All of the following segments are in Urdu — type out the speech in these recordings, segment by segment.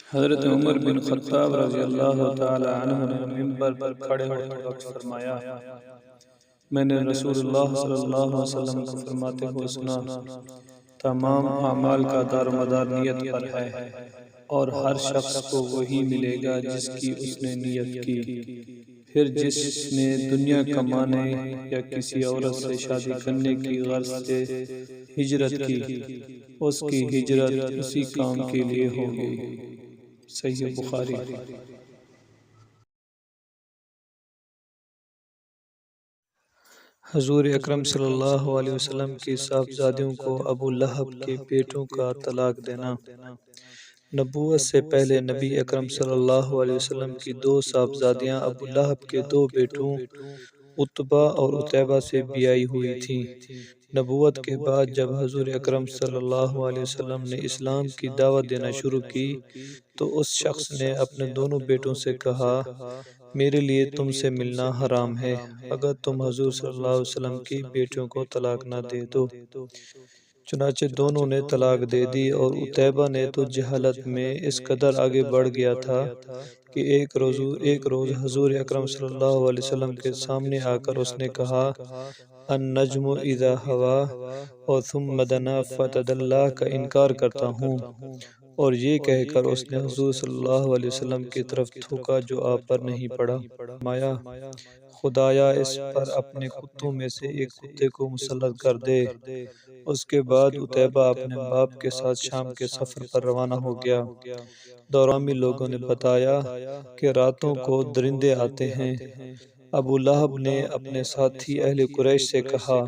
حضرت عمر بن خطاب رضی اللہ تعالی عنہ نے منبر پر کھڑے ہوتے وقت فرمایا، میں نے رسول اللہ صلی اللہ علیہ وسلم کو فرماتے ہوئے سنا، تمام اعمال کا دار و مدار نیت پر ہے، اور ہر شخص کو وہی ملے گا جس کی اس نے نیت کی۔ پھر جس نے دنیا کمانے یا کسی عورت سے شادی کرنے کی غرض سے ہجرت کی، اس کی ہجرت اسی کام کے لیے ہوگی۔ صحیح بخاری۔ حضور اکرم صلی اللہ علیہ وسلم کی صاحبزادیوں کو ابو لہب کے بیٹوں کا طلاق دینا۔ نبوت سے پہلے نبی اکرم صلی اللہ علیہ وسلم کی دو صاحبزادیاں ابو لہب کے دو بیٹوں عتبہ اور عتیبہ سے بیائی ہوئی تھیں۔ نبوت کے بعد جب حضور اکرم صلی اللہ علیہ وسلم نے اسلام کی دعوت دینا شروع کی تو اس شخص نے اپنے دونوں بیٹوں سے کہا، میرے لیے تم سے ملنا حرام ہے اگر تم حضور صلی اللہ علیہ وسلم کی بیٹیوں کو طلاق نہ دے دو۔ چنانچہ دونوں نے طلاق دے دی، اور عتیبہ نے تو جہالت میں اس قدر آگے بڑھ گیا تھا کہ ایک روز حضور اکرم صلی اللہ علیہ وسلم کے سامنے آ کر اس نے کہا، النجم اذا ہوا اور ثم دنا فتدلی کا انکار کرتا ہوں، اور یہ کہہ کر اس نے حضور صلی اللہ علیہ وسلم کی طرف تھوکا جو آپ پر نہیں پڑا۔ فرمایا، خدایا اس پر اپنے کتوں میں سے ایک کتے کو مسلط کر دے۔ اس کے بعد عتیبہ اپنے باپ کے ساتھ شام کے سفر پر روانہ ہو گیا۔ دورامی لوگوں نے بتایا کہ راتوں کو درندے آتے ہیں۔ ابو لہب نے اپنے ساتھی اہل قریش سے کہا،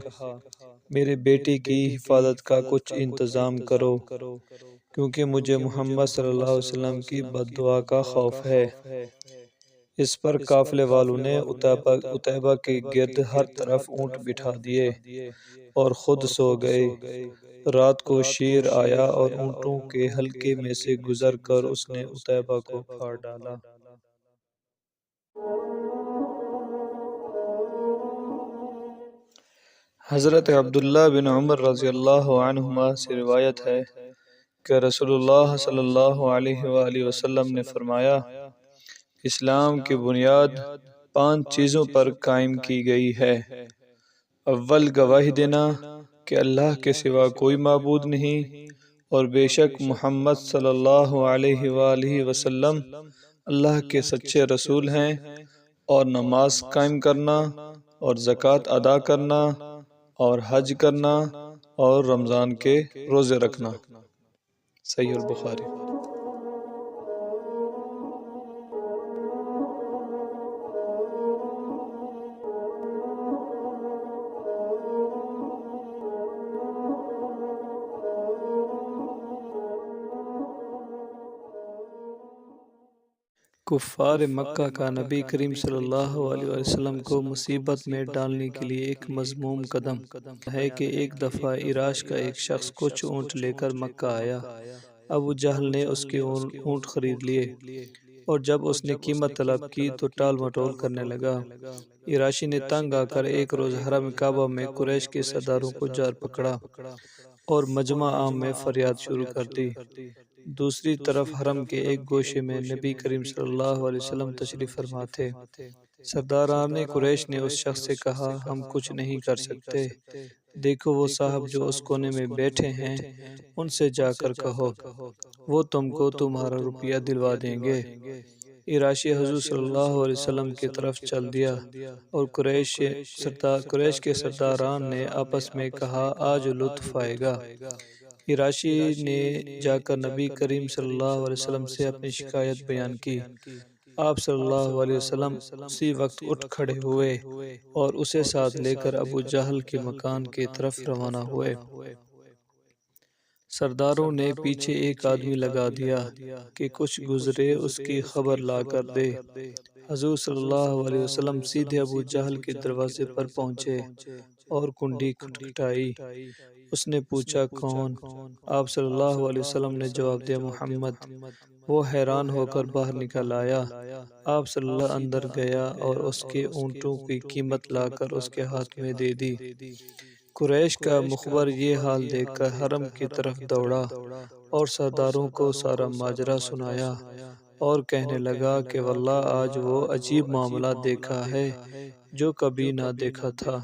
میرے بیٹے کی حفاظت کا کچھ انتظام کرو، کیونکہ مجھے محمد صلی اللہ علیہ وسلم کی بد دعا کا خوف ہے۔ اس پر قافلے والوں نے عتیبہ کے گرد ہر طرف اونٹ بٹھا دیے اور خود سو گئے۔ رات کو شیر آیا اور اونٹوں کے حلقے میں سے گزر کر اس نے عتیبہ کو پھاڑ ڈالا۔ حضرت عبداللہ بن عمر رضی اللہ عنہما سے روایت ہے کہ رسول اللہ صلی اللہ علیہ وآلہ وسلم نے فرمایا، اسلام کی بنیاد 5 چیزوں پر قائم کی گئی ہے۔ اول، گواہی دینا کہ اللہ کے سوا کوئی معبود نہیں، اور بے شک محمد صلی اللہ علیہ وآلہ وسلم اللہ کے سچے رسول ہیں، اور نماز قائم کرنا، اور زکوٰۃ ادا کرنا، اور حج کرنا، اور رمضان کے روزے رکھنا۔ صحیح البخاری۔ کفار مکہ کا نبی کریم صلی اللہ علیہ وسلم کو مصیبت میں ڈالنے کے لیے ایک مذموم قدم ہے کہ ایک دفعہ عراش کا ایک شخص کچھ اونٹ لے کر مکہ آیا۔ ابو جہل نے اس کے اونٹ خرید لیے، اور جب اس نے قیمت طلب کی تو ٹال مٹول کرنے لگا۔ عراشی نے تنگ آ کر ایک روز حرم کعبہ میں قریش کے سرداروں کو جار پکڑا اور مجمع عام میں فریاد شروع کر دی۔ دوسری طرف حرم کے ایک گوشے میں نبی کریم صلی اللہ علیہ وسلم تشریف فرما تھے۔ سرداران قریش نے اس شخص سے کہا، ہم کچھ نہیں کر سکتے، دیکھو وہ صاحب جو اس کونے میں بیٹھے ہیں، ان سے جا کر کہو، وہ تم کو تمہارا روپیہ دلوا دیں گے۔ عراشی حضور صلی اللہ علیہ وسلم کی طرف چل دیا، اور قریش کے سرداران نے آپس میں کہا، آج لطف آئے گا۔ عراشی نے جا کر نبی کریم صلی اللہ علیہ وسلم سے اپنی شکایت بیان کی۔ آپ صلی اللہ علیہ وسلم اسی وقت اٹھ کھڑے ہوئے اور اسے ساتھ لے کر ابو جہل کے مکان کی طرف روانہ ہوئے۔ سرداروں نے پیچھے ایک آدمی لگا دیا کہ کچھ گزرے اس کی خبر لا کر دے۔ حضور صلی اللہ علیہ وسلم سیدھے ابو جہل کے دروازے پر پہنچے اور کنڈی کھٹکھٹائی۔ اس نے پوچھا، کون؟ آپ صلی اللہ علیہ وسلم نے جواب دیا، محمد۔ وہ حیران ہو کر باہر نکل آیا۔ آپ صلی اللہ اندر گیا اور اس کے اونٹوں کی قیمت لا کر اس کے ہاتھ میں دے دی۔ قریش کا مخبر یہ حال دیکھ کر حرم کی طرف دوڑا اور سرداروں کو سارا ماجرا سنایا اور کہنے لگا کہ واللہ آج وہ عجیب معاملہ دیکھا ہے جو کبھی نہ دیکھا تھا۔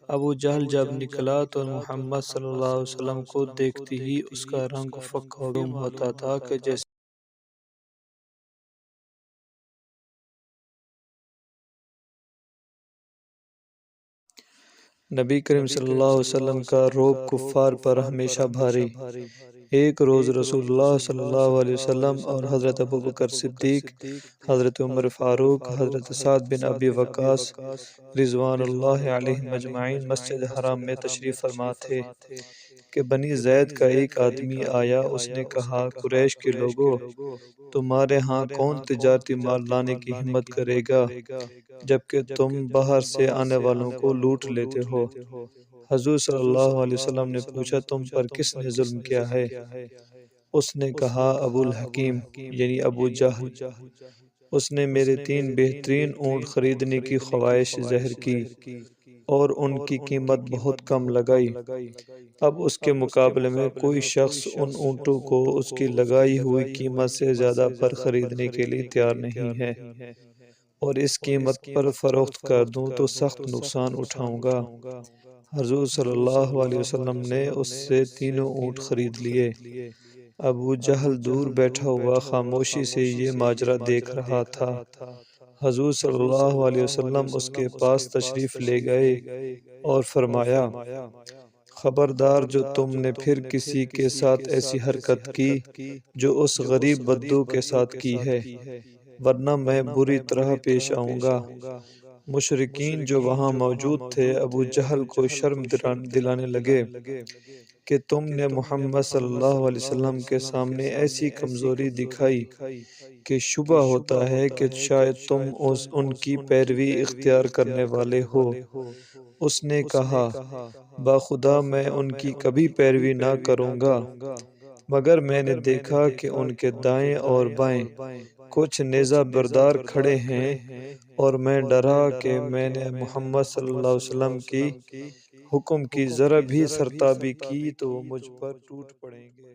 ابو جہل جب نکلا تو محمد صلی اللہ علیہ وسلم کو دیکھتی ہی اس کا رنگ فق معلوم ہوتا تھا کہ جیسے نبی کریم صلی اللہ علیہ وسلم کا رعب کفار پر ہمیشہ بھاری۔ ایک روز رسول اللہ صلی اللہ علیہ وسلم اور حضرت ابوبکر صدیق، حضرت عمر فاروق، حضرت سعد بن ابی وقاص رضوان اللہ علیہم اجمعین مسجد حرام میں تشریف فرما تھے کہ بنی زید کا ایک آدمی آیا۔ اس نے کہا، قریش کے لوگوں، تمہارے ہاں کون تجارتی مال لانے کی ہمت کرے گا جبکہ تم باہر سے آنے والوں کو لوٹ لیتے ہو؟ حضور صلی اللہ علیہ وسلم نے پوچھا، تم پر کس نے ظلم کیا ہے؟ اس نے کہا، ابو الحکیم یعنی ابو جہل۔ اس نے میرے 3 بہترین اونٹ خریدنے کی خواہش ظاہر کی اور ان کی قیمت بہت کم لگائی۔ اب اس کے مقابلے میں کوئی شخص ان اونٹوں کو اس کی لگائی ہوئی قیمت سے زیادہ پر خریدنے کے لیے تیار نہیں ہے، اور اس قیمت پر فروخت کر دوں تو سخت نقصان اٹھاؤں گا۔ حضور صلی اللہ علیہ وسلم نے اس سے تینوں اونٹ خرید لیے۔ ابو جہل دور بیٹھا ہوا خاموشی سے یہ ماجرا دیکھ رہا تھا۔ حضور صلی اللہ علیہ وسلم اس کے پاس تشریف لے گئے اور فرمایا، خبردار جو تم نے پھر کسی کے ساتھ ایسی حرکت کی جو اس غریب بدو کے ساتھ کی ہے، ورنہ میں بری طرح پیش آؤں گا۔ مشرکین جو وہاں موجود تھے ابو جہل کو شرم دلانے لگے کہ تم نے محمد صلی اللہ علیہ وسلم کے سامنے ایسی کمزوری دکھائی کہ شبہ ہوتا ہے کہ شاید تم ان کی پیروی اختیار کرنے والے ہو۔ اس نے کہا، باخدا میں ان کی کبھی پیروی نہ کروں گا، مگر میں نے دیکھا کہ ان کے دائیں اور بائیں کچھ نیزہ بردار کھڑے ہیں، اور میں ڈرا کہ میں نے محمد صلی اللہ علیہ وسلم کی حکم کی ذرا بھی سرتابی کی تو وہ مجھ پر ٹوٹ پڑیں گے۔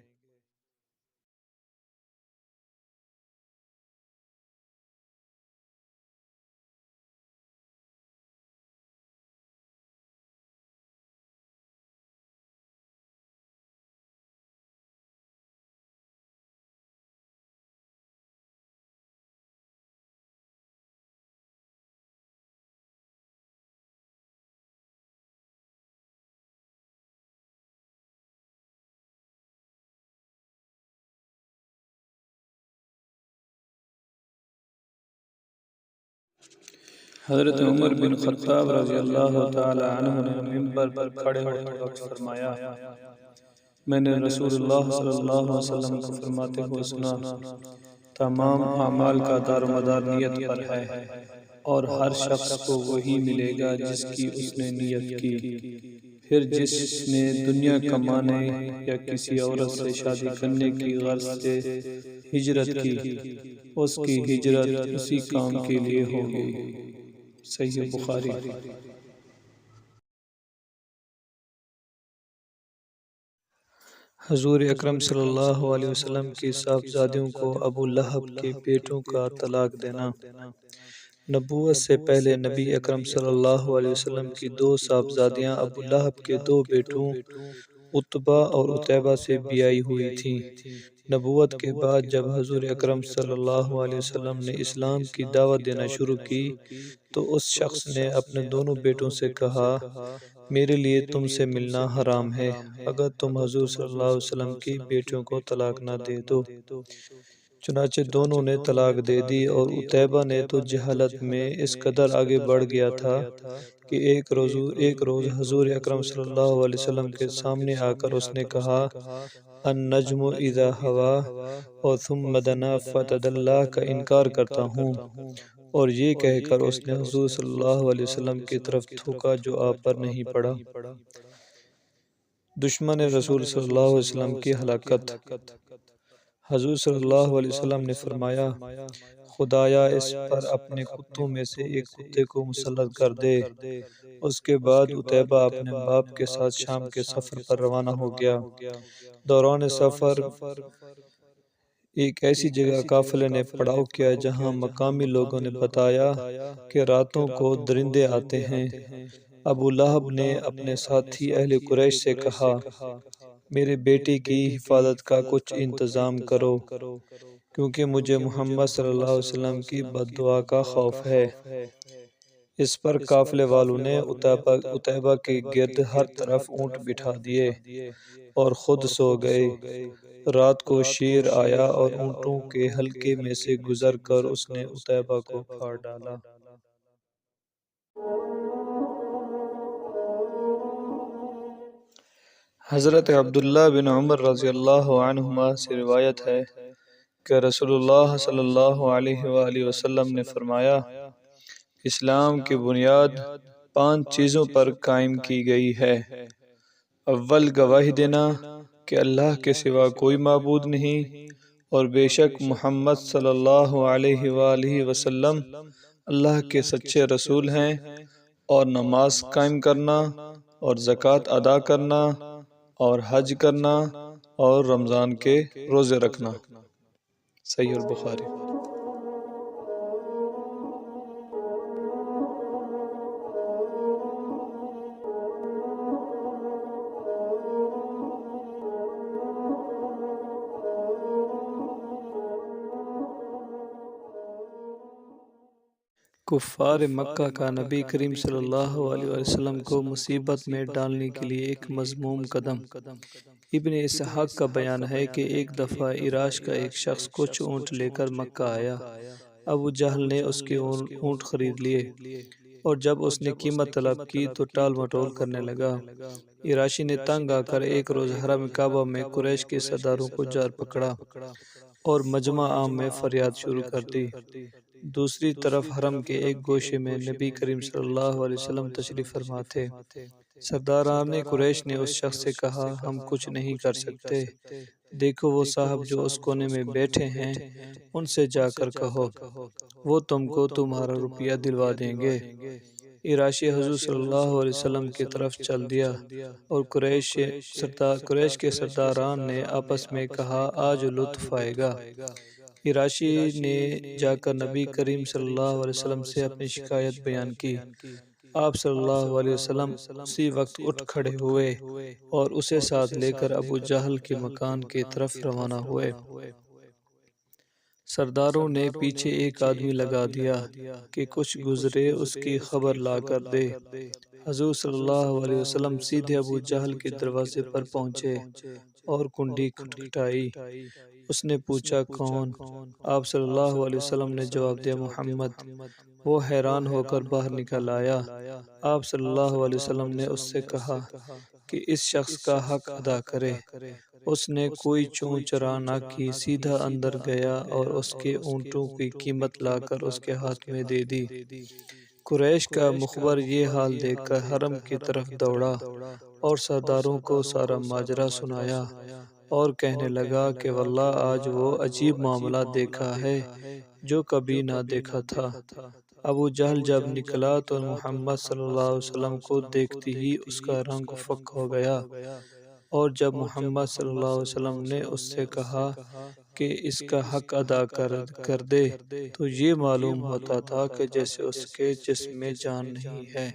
حضرت عمر بن خطاب رضی اللہ تعالی عنہ نے منبر پر کھڑے ہوتے وقت فرمایا، میں نے رسول اللہ صلی اللہ علیہ وسلم کو فرماتے ہوئے سنا، تمام اعمال کا دار و مدار نیت پر ہے، اور ہر شخص کو وہی ملے گا جس کی اس نے نیت کی۔ پھر جس نے دنیا کمانے یا کسی عورت سے شادی کرنے کی غرض سے ہجرت کی، اس کی ہجرت اسی کام کے لیے ہوگی۔ صحیح بخاری۔ حضور اکرم صلی اللہ علیہ وسلم کی صاحبزادیوں کو ابو لہب کے بیٹوں کا طلاق دینا۔ نبوت سے پہلے نبی اکرم صلی اللہ علیہ وسلم کی 2 صاحبزادیاں ابو لہب کے 2 بیٹوں عتبہ اور عتیبہ سے بیائی ہوئی تھیں۔ نبوت کے بعد جب حضور اکرم صلی اللہ علیہ وسلم نے اسلام کی دعوت دینا شروع کی تو اس شخص نے اپنے دونوں بیٹوں سے کہا، میرے لیے تم سے ملنا حرام ہے اگر تم حضور صلی اللہ علیہ وسلم کی بیٹیوں کو طلاق نہ دے دو۔ چنانچہ دونوں نے طلاق دے دی، اور عتیبہ نے تو جہالت میں اس قدر آگے بڑھ گیا تھا کہ ایک روز حضور اکرم صلی اللہ علیہ وسلم کے سامنے آ کر اس نے کہا، النجم اذا ہوا اور ثم دنا فتدلی کا انکار کرتا ہوں، اور یہ کہہ کر اس نے حضور صلی اللہ علیہ وسلم کی طرف تھوکا جو آپ پر نہیں پڑا۔ دشمن رسول صلی اللہ علیہ وسلم کی ہلاکت۔ حضور صلی اللہ علیہ وسلم نے فرمایا، خدایا اس پر اپنے کتوں میں سے ایک کتے کو مسلط کر دے۔ اس کے بعد عتیبہ اپنے باپ کے ساتھ شام کے سفر پر روانہ ہو گیا۔ دوران سفر ایک ایسی جگہ قافلے نے پڑاؤ کیا جہاں مقامی لوگوں نے بتایا کہ راتوں کو درندے آتے ہیں۔ ابو لہب نے اپنے ساتھی اہل قریش سے کہا، میرے بیٹے کی حفاظت کا کچھ انتظام کرو، کیونکہ مجھے محمد صلی اللہ علیہ وسلم کی بد دعا کا خوف ہے۔ اس پر قافلے والوں نے عتیبہ کے گرد ہر طرف اونٹ بٹھا دیے اور خود سو گئے۔ رات کو شیر آیا اور اونٹوں کے حلقے میں سے گزر کر اس نے عتیبہ کو پھاڑ ڈالا۔ حضرت عبداللہ بن عمر رضی اللہ عنہما سے روایت ہے کہ رسول اللہ صلی اللہ علیہ وآلہ وسلم نے فرمایا، اسلام کی بنیاد 5 چیزوں پر قائم کی گئی ہے۔ اول، گواہی دینا کہ اللہ کے سوا کوئی معبود نہیں اور بے شک محمد صلی اللہ علیہ وآلہ وسلم اللہ کے سچے رسول ہیں، اور نماز قائم کرنا اور زکوٰۃ ادا کرنا اور حج کرنا اور رمضان کے روزے رکھنا۔ صحیح البخاری۔ کفار مکہ کا نبی کریم صلی اللہ علیہ وسلم کو مصیبت میں ڈالنے کے لیے ایک مذموم قدم۔ ابن اسحاق کا بیان ہے کہ ایک دفعہ عراش کا ایک شخص کچھ اونٹ لے کر مکہ آیا۔ ابو جہل نے اس کے اونٹ خرید لیے، اور جب اس نے قیمت طلب کی تو ٹال مٹول کرنے لگا۔ عراشی نے تنگ آ کر ایک روز حرم کعبہ میں قریش کے سرداروں کو جار پکڑا اور مجمع عام میں فریاد شروع کر دی۔ دوسری طرف حرم کے ایک گوشے میں نبی کریم صلی اللہ علیہ وسلم تشریف فرما تھے۔ سرداران قریش نے اس شخص سے کہا، ہم کچھ نہیں کر سکتے، دیکھو وہ صاحب جو اس کونے میں بیٹھے ہیں، ان سے جا کر کہو، وہ تم کو تمہارا روپیہ دلوا دیں گے۔ عراشی حضور صلی اللہ علیہ وسلم کی طرف چل دیا، اور قریش کے سرداران نے آپس میں کہا، آج لطف آئے گا۔ عراشی نے جا کر نبی کریم صلی اللہ علیہ وسلم سے اپنی شکایت بیان کی۔ آپ صلی اللہ علیہ وسلم اسی وقت اٹھ کھڑے ہوئے اور اسے ساتھ لے کر ابو جہل کے مکان کی طرف روانہ ہوئے۔ سرداروں نے پیچھے ایک آدمی لگا دیا کہ کچھ گزرے اس کی خبر لا کر دے۔ حضور صلی اللہ علیہ وسلم سیدھے ابو جہل کے دروازے پر پہنچے اور کنڈی کھٹکھٹائی۔ اس نے پوچھا، کون؟ آپ صلی اللہ علیہ وسلم نے جواب دیا، محمد۔ وہ حیران ہو کر باہر نکل آیا۔ آپ صلی اللہ علیہ وسلم نے اس سے کہا کہ اس شخص کا حق ادا کرے۔ اس نے کوئی چون چرا نہ کی، سیدھا اندر گیا اور اس کے اونٹوں کی قیمت لا کر اس کے ہاتھ میں دے دی۔ قریش کا مخبر یہ حال دیکھ کر حرم کی طرف دوڑا اور سرداروں کو سارا ماجرا سنایا اور کہنے لگا کہ واللہ آج وہ عجیب معاملہ دیکھا ہے جو کبھی نہ دیکھا تھا۔ ابو جہل جب نکلا تو محمد صلی اللہ علیہ وسلم کو دیکھتے ہی اس کا رنگ فک ہو گیا، اور جب محمد صلی اللہ علیہ وسلم نے اس سے کہا کہ اس کا حق ادا کر دے تو یہ معلوم ہوتا تھا کہ جیسے اس کے جسم میں جان نہیں ہے۔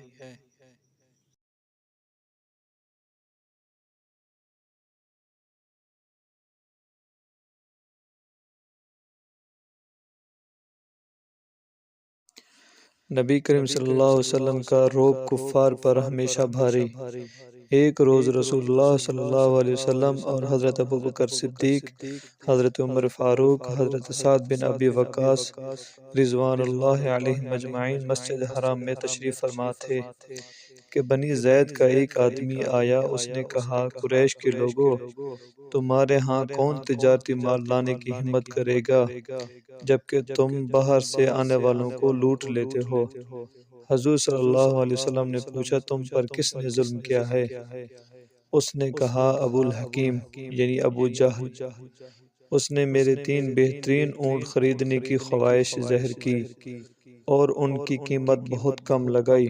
نبی کریم صلی اللہ علیہ وسلم کا رعب کفار پر ہمیشہ بھاری۔ ایک روز رسول اللہ صلی اللہ علیہ وسلم اور حضرت ابوبکر صدیق، حضرت عمر فاروق، حضرت سعد بن ابی وقاص رضوان اللہ علیہم اجمعین مسجد حرام میں تشریف فرما تھے کہ بنی زید کا ایک آدمی آیا۔ اس نے کہا، قریش کے لوگوں، تمہارے ہاں کون تجارتی مال لانے کی ہمت کرے گا جبکہ تم باہر سے آنے والوں کو لوٹ لیتے ہو؟ حضور صلی اللہ علیہ وسلم نے پوچھا، تم پر کس نے ظلم کیا ہے؟ اس نے کہا، ابو الحکیم یعنی ابو جہل۔ اس نے میرے 3 بہترین اونٹ خریدنے کی خواہش ظاہر کی۔ اور ان کی قیمت بہت کم لگائی۔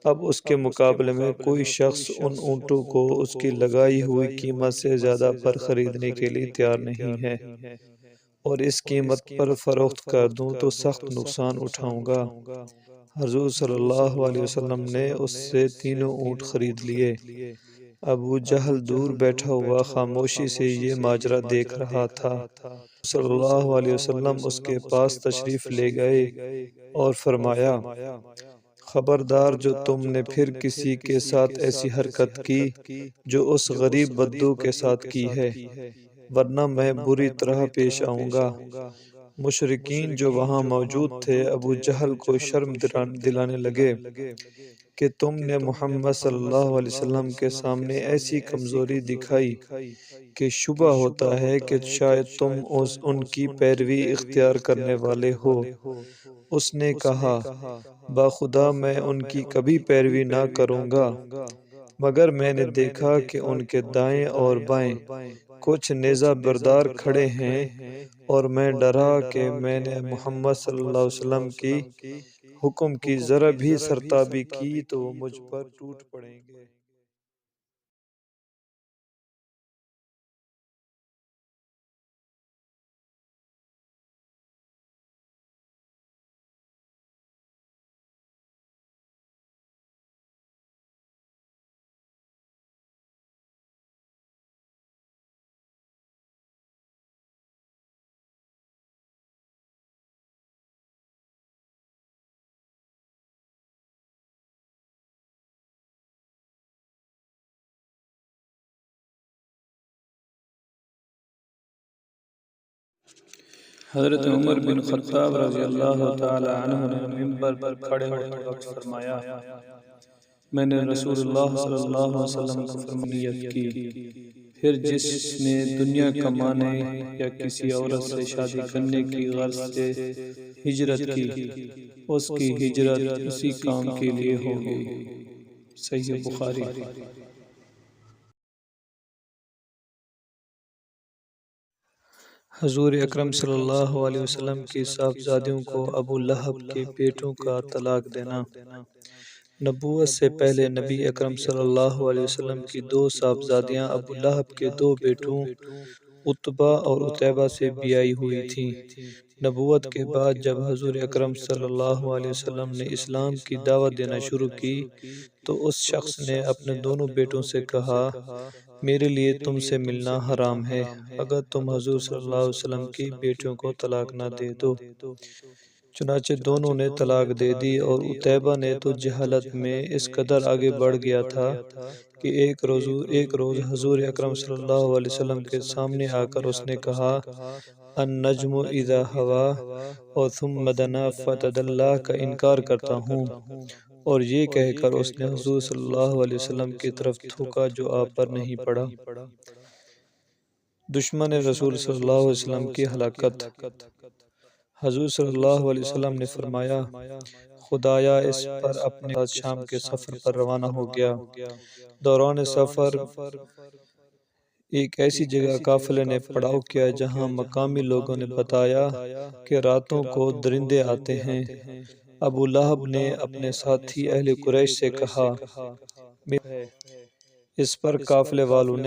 اب اس کے مقابلے میں کوئی شخص ان اونٹوں کو اس کی لگائی ہوئی قیمت سے زیادہ پر خریدنے کے لیے تیار نہیں ہے، اور اس قیمت پر فروخت کر دوں تو سخت نقصان اٹھاؤں گا۔ حضور صلی اللہ علیہ وسلم نے اس سے تینوں اونٹ خرید لیے۔ ابو جہل دور بیٹھا ہوا خاموشی سے یہ ماجرا دیکھ رہا تھا۔ صلی اللہ علیہ وسلم اس کے پاس تشریف لے گئے اور فرمایا، خبردار جو تم نے پھر کسی کے ساتھ ایسی حرکت کی جو اس غریب بدو کے ساتھ کی ہے، ورنہ میں بری طرح پیش آؤں گا۔ مشرکین جو وہاں موجود تھے ابو جہل کو شرم دلانے لگے کہ تم نے محمد صلی اللہ علیہ وسلم کے سامنے ایسی کمزوری دکھائی کہ شبہ ہوتا ہے کہ شاید تم ان کی پیروی اختیار کرنے والے ہو۔ اس نے کہا، باخدا میں ان کی کبھی پیروی نہ کروں گا، مگر میں نے دیکھا کہ ان کے دائیں اور بائیں کچھ نیزہ بردار کھڑے ہیں، اور میں ڈرا کہ میں نے محمد صلی اللہ علیہ وسلم کی حکم کی ذرا بھی سرتابی کی تو وہ مجھ پر ٹوٹ پڑیں گے۔ حضرت عمر بن خطاب رضی اللہ تعالی عنہ نے منبر پر کھڑے ہوتے وقت فرمایا، میں نے رسول اللہ صلی اللہ علیہ وسلم کو فرمانیت کی، پھر جس نے دنیا کمانے یا کسی عورت سے شادی کرنے کی غرض سے ہجرت کی، اس کی ہجرت اسی کام کے لیے ہوگی۔ صحیح بخاری۔ حضور اکرم صلی اللہ علیہ وسلم کی صاحبزادیوں کو ابو لہب کے بیٹوں کا طلاق دینا۔ نبوت سے پہلے نبی اکرم صلی اللہ علیہ وسلم کی دو صاحبزادیاں ابو لہب کے دو بیٹوں عتبہ اور عتیبہ سے بیائی ہوئی تھیں۔ نبوت کے بعد جب حضور اکرم صلی اللہ علیہ وسلم نے اسلام کی دعوت دینا شروع کی تو اس شخص نے اپنے دونوں بیٹوں سے کہا، میرے لیے تم سے ملنا حرام ہے اگر تم حضور صلی اللہ علیہ وسلم کی بیٹیوں کو طلاق نہ دے دو۔ چنانچہ دونوں نے طلاق دے دی، اور عتیبہ نے تو جہالت میں اس قدر آگے بڑھ گیا تھا کہ ایک روز حضور اکرم صلی اللہ علیہ وسلم کے سامنے آ کر اس نے کہا، النجم اذا ہوا اور ثم دنا فتدلی کا انکار کرتا ہوں، اور یہ کہہ کر اس نے حضور صلی اللہ علیہ وسلم کی طرف تھوکا جو آپ پر نہیں پڑا۔ دشمن رسول صلی اللہ علیہ وسلم کی ہلاکت۔ حضور صلی اللہ علیہ وسلم نے فرمایا، خدایا اس پر اپنے ساتھ شام کے سفر پر روانہ ہو گیا۔ دوران سفر ایک ایسی جگہ قافلے نے پڑاؤ کیا جہاں مقامی لوگوں نے بتایا کہ راتوں کو درندے آتے ہیں۔ ابو لہب نے اپنے ساتھی اہل قریش سے کہا، اس پر قافلے والوں نے